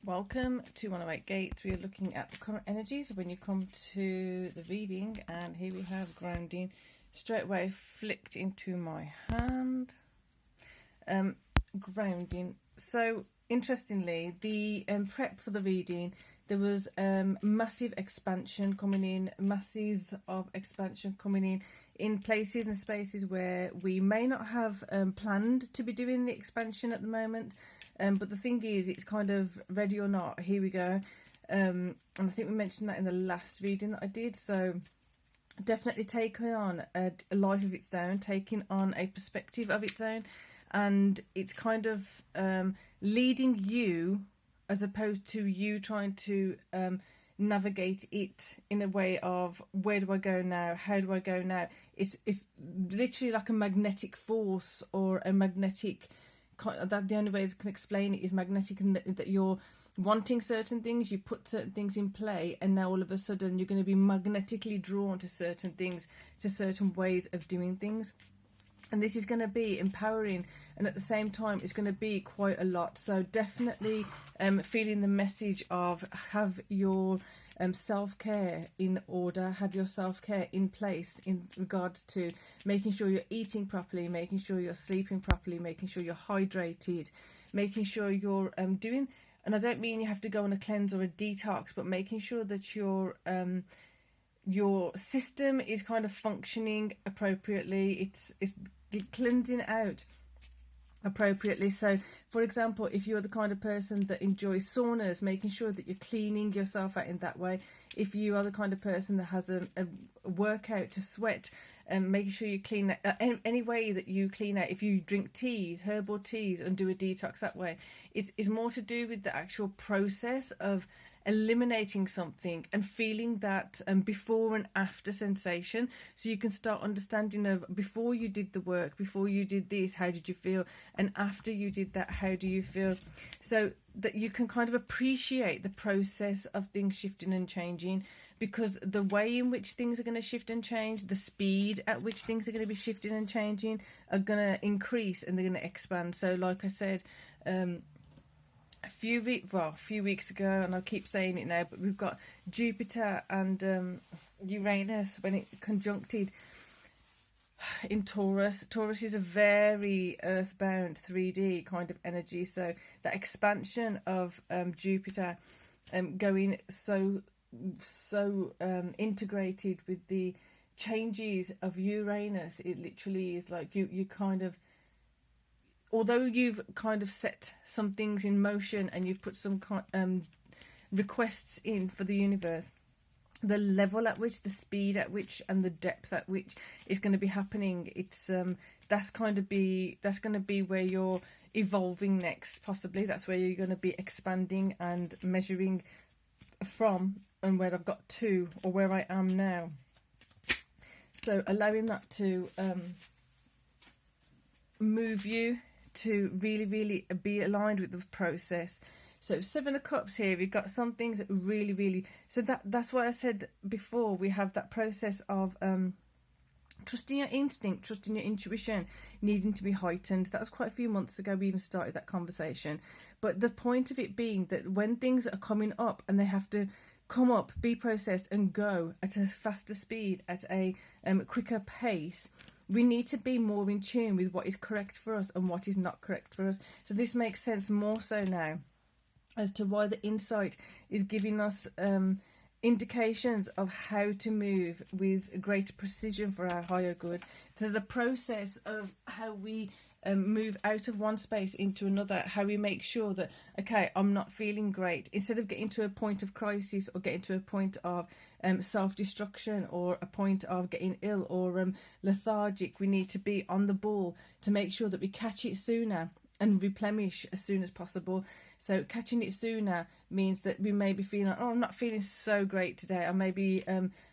Welcome to 108 Gates. We are looking at the current energies when you come to the reading, and here we have grounding straight away flicked into my hand. Grounding. So interestingly, the prep for the reading, there was massive expansion coming in, masses of expansion coming in places and spaces where we may not have planned to be doing the expansion at the moment. But the thing is, it's kind of ready or not, here we go. And I think we mentioned that in the last reading that I did. So definitely taking on a life of its own, taking on a perspective of its own. And it's kind of leading you as opposed to you trying to navigate it in a way of, where do I go now? How do I go now? It's literally like a magnetic force or a magnetic... that the only way I can explain it is magnetic, and that you're wanting certain things, you put certain things in play, and now all of a sudden you're going to be magnetically drawn to certain things, to certain ways of doing things. And this is going to be empowering, and at the same time it's going to be quite a lot. So definitely feeling the message of have your self-care in order, have your self-care in place in regards to making sure you're eating properly, making sure you're sleeping properly, making sure you're hydrated, making sure you're doing, and I don't mean you have to go on a cleanse or a detox, but making sure that your system is kind of functioning appropriately. It's cleansing out appropriately. So for example, if you're the kind of person that enjoys saunas, making sure that you're cleaning yourself out in that way. If you are the kind of person that has a workout to sweat, and making sure you clean that any way that you clean out. If you drink teas, herbal teas, and do a detox that way, it's more to do with the actual process of eliminating something and feeling that before and after sensation, so you can start understanding of before you did the work, before you did this, how did you feel, and after you did that, how do you feel, so that you can kind of appreciate the process of things shifting and changing, because the way in which things are going to shift and change, the speed at which things are going to be shifting and changing are going to increase, and they're going to expand. So like I said, a few weeks ago, and I'll keep saying it now, but we've got Jupiter and Uranus when it conjuncted in Taurus. Taurus is a very earthbound 3D kind of energy, so that expansion of Jupiter going so integrated with the changes of Uranus, it literally is like you kind of, although you've kind of set some things in motion and you've put some requests in for the universe, the level at which, the speed at which, and the depth at which is going to be happening, it's that's going to be where you're evolving next. Possibly that's where you're going to be expanding and measuring from, and where I've got to, or where I am now. So allowing that to move you to really be aligned with the process. So 7 of Cups here, we've got some things that really, so that's why I said before, we have that process of trusting your instinct, trusting your intuition needing to be heightened. That was quite a few months ago we even started that conversation, but the point of it being that when things are coming up and they have to come up, be processed, and go at a faster speed, at a quicker pace, we need to be more in tune with what is correct for us and what is not correct for us. So this makes sense more so now as to why the insight is giving us indications of how to move with greater precision for our higher good. So the process of how we move out of one space into another, how we make sure that, okay, I'm not feeling great, instead of getting to a point of crisis or getting to a point of self-destruction or a point of getting ill or lethargic, we need to be on the ball to make sure that we catch it sooner and replenish as soon as possible. So catching it sooner means that we may be feeling, oh, I'm not feeling so great today, or maybe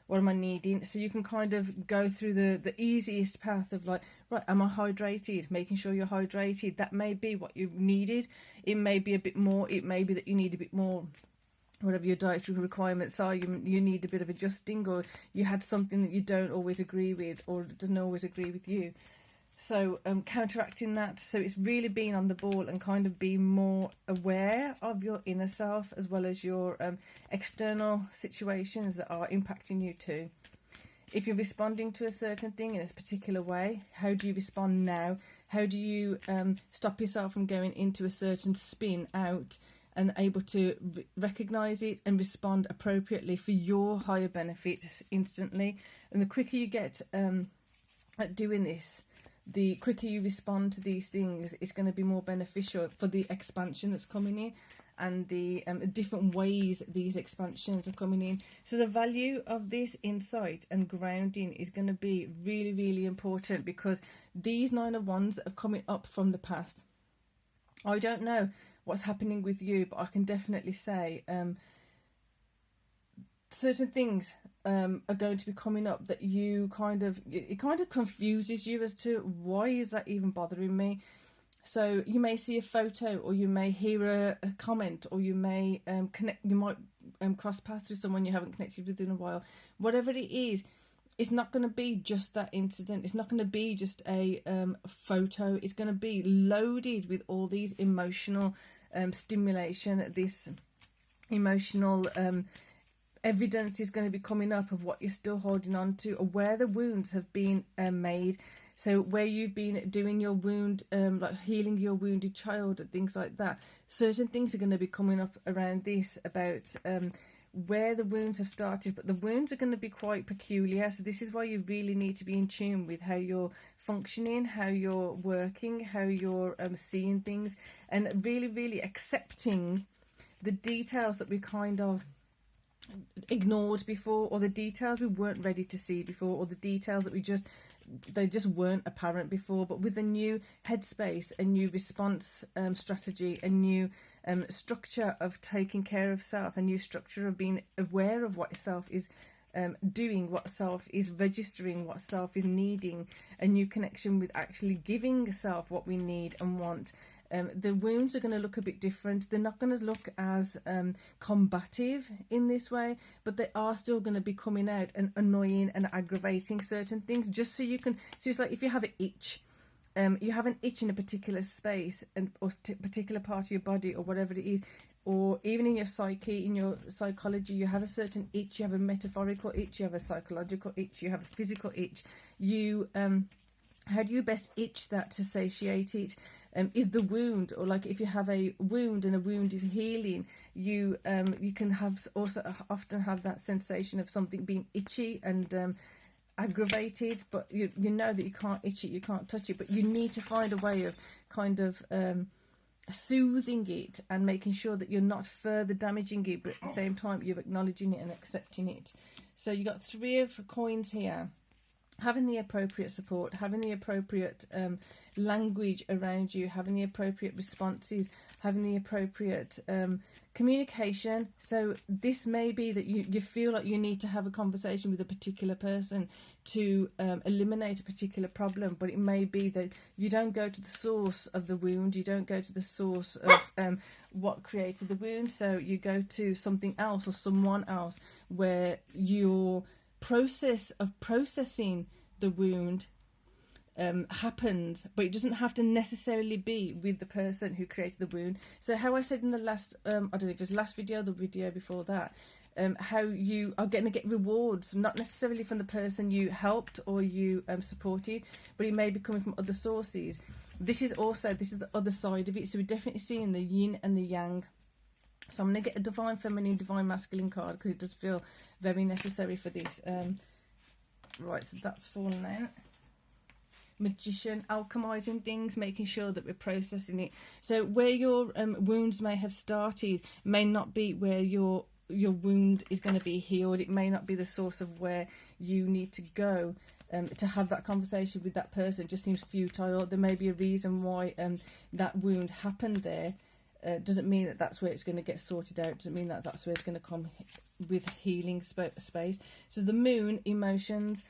what am I needing? So you can kind of go through the easiest path of like, right, am I hydrated? Making sure you're hydrated. That may be what you needed. It may be a bit more. It may be that you need a bit more. Whatever your dietary requirements are, you need a bit of adjusting, or you had something that you don't always agree with, or doesn't always agree with you. So counteracting that, so it's really being on the ball and kind of being more aware of your inner self as well as your external situations that are impacting you too. If you're responding to a certain thing in a particular way, how do you respond now? How do you stop yourself from going into a certain spin out and able to recognize it and respond appropriately for your higher benefit instantly? And the quicker you get at doing this, the quicker you respond to these things, it's going to be more beneficial for the expansion that's coming in and the different ways these expansions are coming in. So the value of this insight and grounding is going to be really, really important, because these 9 of Wands are coming up from the past. I don't know what's happening with you, but I can definitely say certain things are going to be coming up that you it kind of confuses you as to why is that even bothering me. So you may see a photo, or you may hear a comment, or you may you might cross paths with someone you haven't connected with in a while. Whatever it is, it's not going to be just that incident. It's not going to be just a photo. It's going to be loaded with all these emotional stimulation. This emotional evidence is going to be coming up of what you're still holding on to, or where the wounds have been made. So where you've been doing your wound, like healing your wounded child and things like that, certain things are going to be coming up around this about where the wounds have started. But the wounds are going to be quite peculiar. So this is why you really need to be in tune with how you're functioning, how you're working, how you're seeing things, and really, really accepting the details that we kind of ignored before, or the details we weren't ready to see before, or the details that they just weren't apparent before. But with a new headspace, a new response strategy, a new structure of taking care of self, a new structure of being aware of what self is doing, what self is registering, what self is needing, a new connection with actually giving self what we need and want. The wounds are going to look a bit different. They're not going to look as combative in this way, but they are still going to be coming out and annoying and aggravating certain things, just so you can. So it's like if you have an itch, you have an itch in a particular space or particular part of your body, or whatever it is, or even in your psyche, in your psychology, you have a certain itch. You have a metaphorical itch, you have a psychological itch, you have a physical itch. You how do you best itch that to satiate it? Is the wound, or like if you have a wound and a wound is healing, you can have also often have that sensation of something being itchy and aggravated, but you know that you can't itch it, you can't touch it, but you need to find a way of kind of soothing it and making sure that you're not further damaging it, but at the same time you're acknowledging it and accepting it. So you got 3 of coins here. Having the appropriate support, having the appropriate language around you, having the appropriate responses, having the appropriate communication. So this may be that you feel like you need to have a conversation with a particular person to eliminate a particular problem, but it may be that you don't go to the source of the wound, you don't go to the source of what created the wound, so you go to something else or someone else where your process of processing the wound happens, but it doesn't have to necessarily be with the person who created the wound. So how I said in the last I don't know if it was last video or the video before that, how you are going to get rewards, not necessarily from the person you helped or you supported, but it may be coming from other sources. This is the other side of it. So we're definitely seeing the yin and the yang. So I'm going to get a divine feminine, divine masculine card, because it does feel very necessary for this. Right, so that's fallen out. Magician, alchemizing things, making sure that we're processing it. So where your wounds may have started may not be where your wound is going to be healed. It may not be the source of where you need to go to have that conversation with that person. It just seems futile. There may be a reason why that wound happened there. Doesn't mean that that's where it's going to get sorted out. Doesn't mean that that's where it's going to come with healing space. So the moon, emotions,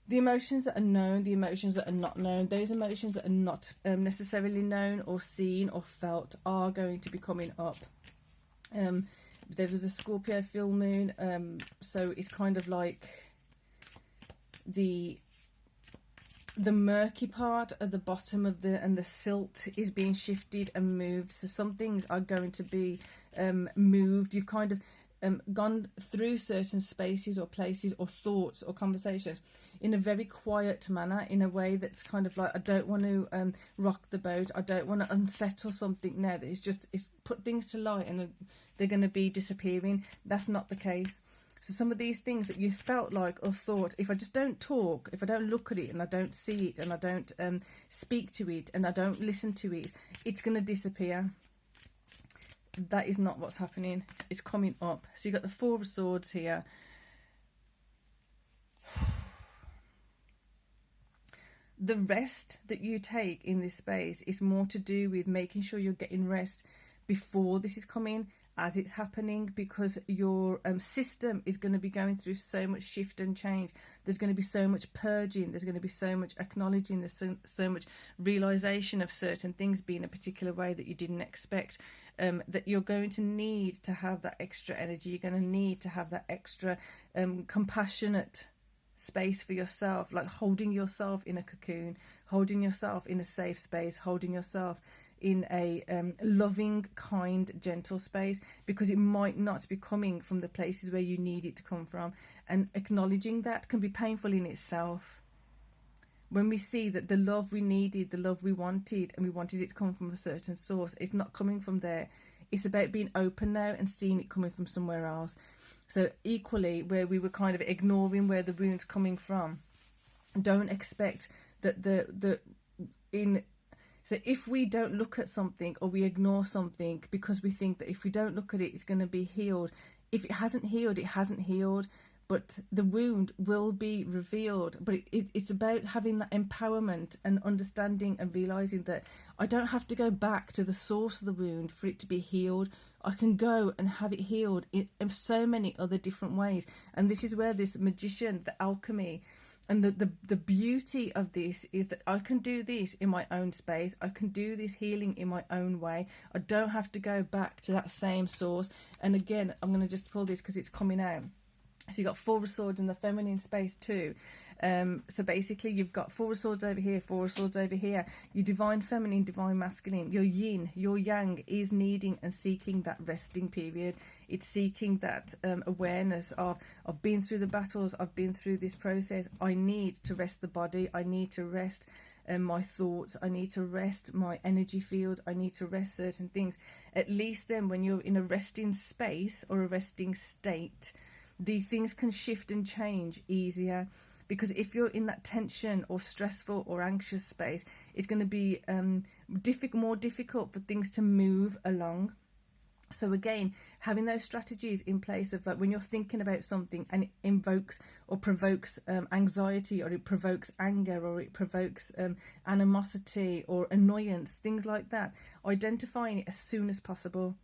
the emotions that are known, the emotions that are not known, those emotions that are not necessarily known or seen or felt are going to be coming up. There was a Scorpio full moon, so it's kind of like the the murky part at the bottom of the silt is being shifted and moved. So some things are going to be moved. You've kind of gone through certain spaces or places or thoughts or conversations in a very quiet manner, in a way that's kind of like, I don't want to rock the boat, I don't want to unsettle something now that it's put things to light and they're going to be disappearing. That's not the case. So some of these things that you felt like or thought, if I just don't talk, if I don't look at it and I don't see it and I don't speak to it and I don't listen to it, it's going to disappear. That is not what's happening. It's coming up. So you've got the Four of Swords here. The rest that you take in this space is more to do with making sure you're getting rest before this is coming, as it's happening, because your system is going to be going through so much shift and change. There's going to be so much purging, there's going to be so much acknowledging, there's so much realization of certain things being a particular way that you didn't expect, that you're going to need to have that extra energy. You're going to need to have that extra compassionate space for yourself, like holding yourself in a cocoon, holding yourself in a safe space, holding yourself in a loving, kind, gentle space, because it might not be coming from the places where you need it to come from. And acknowledging that can be painful in itself. When we see that the love we needed, the love we wanted, and we wanted it to come from a certain source, it's not coming from there. It's about being open now and seeing it coming from somewhere else. So equally, where we were kind of ignoring where the wound's coming from, don't expect that so if we don't look at something or we ignore something because we think that if we don't look at it, it's going to be healed. If it hasn't healed, it hasn't healed. But the wound will be revealed. But it's about having that empowerment and understanding and realising that I don't have to go back to the source of the wound for it to be healed. I can go and have it healed in so many other different ways. And this is where this magician, the alchemy, and the beauty of this is that I can do this in my own space. I can do this healing in my own way. I don't have to go back to that same source. And again, I'm going to just pull this because it's coming out. So you've got Four of Swords in the feminine space too. So basically you've got Four of Swords over here, Four of Swords over here. Your divine feminine, divine masculine, your yin, your yang is needing and seeking that resting period. It's seeking that awareness of, I've been through the battles, I've been through this process. I need to rest the body. I need to rest my thoughts. I need to rest my energy field. I need to rest certain things. At least then when you're in a resting space or a resting state, the things can shift and change easier. Because if you're in that tension or stressful or anxious space, it's going to be more difficult for things to move along. So again, having those strategies in place of like when you're thinking about something and it invokes or provokes anxiety, or it provokes anger, or it provokes animosity or annoyance, things like that, identifying it as soon as possible.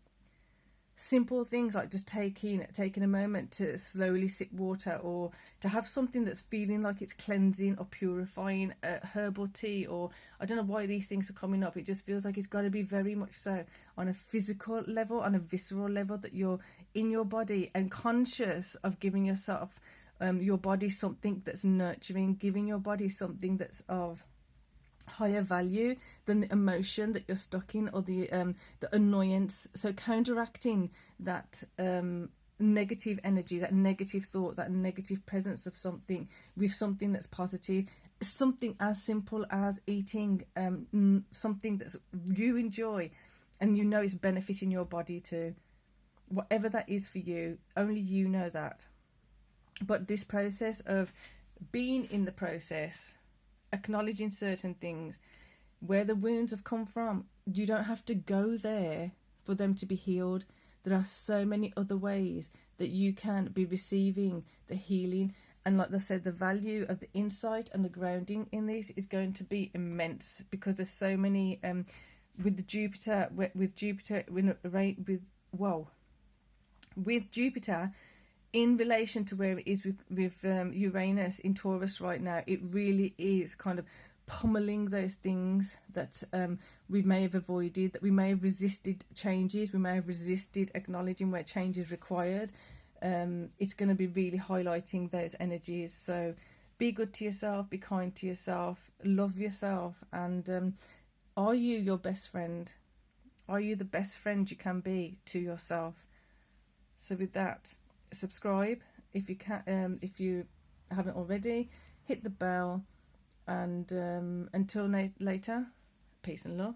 Simple things like just taking a moment to slowly sip water, or to have something that's feeling like it's cleansing or purifying, herbal tea, or I don't know why these things are coming up. It just feels like it's got to be very much so on a physical level, on a visceral level, that you're in your body and conscious of giving yourself, your body something that's nurturing, giving your body something that's of higher value than the emotion that you're stuck in, or the annoyance. So counteracting that negative energy, that negative thought, that negative presence of something with something that's positive. Something as simple as eating something that you enjoy and you know it's benefiting your body too. Whatever that is for you, only you know that. But this process of being in the process, acknowledging certain things, where the wounds have come from, you don't have to go there for them to be healed. There are so many other ways that you can be receiving the healing. And like I said, the value of the insight and the grounding in this is going to be immense, because there's so many with Jupiter in relation to where it is with Uranus in Taurus right now. It really is kind of pummeling those things that we may have avoided, that we may have resisted changes, we may have resisted acknowledging where change is required. It's going to be really highlighting those energies. So be good to yourself, be kind to yourself, love yourself, and are you your best friend? Are you the best friend you can be to yourself? So with that, subscribe if you can, if you haven't already. Hit the bell, and until later, peace and love.